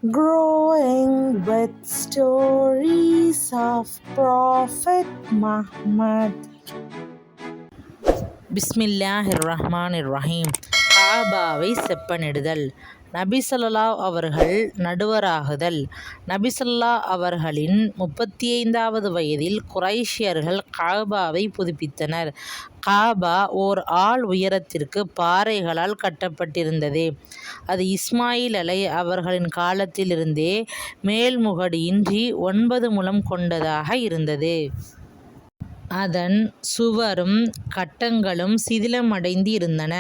growing with stories of Prophet Muhammad. பிஸ்மில்லாஹிர் ரஹ்மானிர் ரஹீம். காபாவை செப்பனிடுதல். நபி ஸல்லல்லாஹு அவர்கள் நடுவராகுதல். நபி ஸல்லல்லாஹு அவர்களின் 35வது வயதில் குறைஷியர்கள் காபாவை புதுப்பித்தனர். காபா ஓர் ஆள் உயரத்திற்கு பாறைகளால் கட்டப்பட்டிருந்தது. அது இஸ்மாயில் அவர்களின் காலத்திலிருந்தே மேல்முகடு இன்றி 9 முழம் கொண்டதாக இருந்தது. அதன் சுவரும் கட்டங்களும் சிதிலமடைந்து இருந்தன.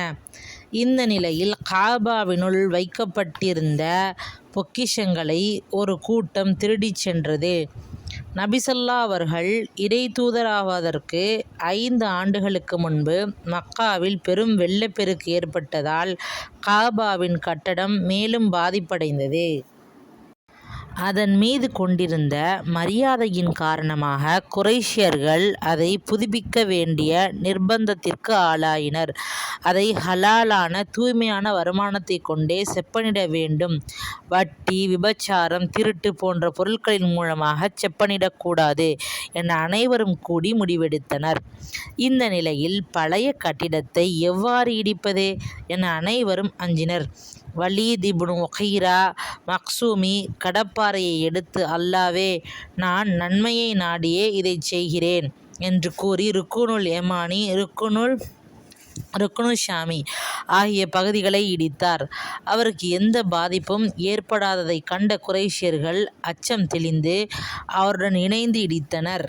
இந்த நிலையில் காபாவினுள் வைக்கப்பட்டிருந்த பொக்கிஷங்களை ஒரு கூட்டம் திருடிச் சென்றது. நபி ஸல்லல்லாஹு அவர்கள் இறைத்தூதராவதற்கு 5 ஆண்டுகளுக்கு முன்பு மக்காவில் பெரும் வெள்ளப்பெருக்கு ஏற்பட்டதால் காபாவின் கட்டடம் மேலும் பாதிப்படைந்தது. அதன் மீது கொண்டிருந்த மரியாதையின் காரணமாக குறைஷியர்கள் அதை புதுப்பிக்க வேண்டிய நிர்பந்தத்திற்கு ஆளாயினர். அதை ஹலாலான தூய்மையான வருமானத்தை கொண்டே செப்பனிட வேண்டும். வட்டி, விபச்சாரம், திருட்டு போன்ற பொருட்களின் மூலமாக செப்பனிடக்கூடாது என அனைவரும் கூடி முடிவெடுத்தனர். இந்த நிலையில் பழைய கட்டிடத்தை எவ்வாறு இடிப்பது என அனைவரும் அஞ்சினர். வலீத் இப்னு உகைரா மக்சூமி கடப்பாறையை எடுத்து, அல்லாவே, நான் நன்மையை நாடியே இதைச் செய்கிறேன் என்று கூறி ருக்குனுல் யமானி, ருக்குனு ஷாமி ஆகிய பகுதிகளை இடித்தார். அவருக்கு எந்த பாதிப்பும் ஏற்படாததைக் கண்ட குறைஷியர்கள் அச்சம் தெளிந்து அவருடன் இணைந்து இடித்தனர்.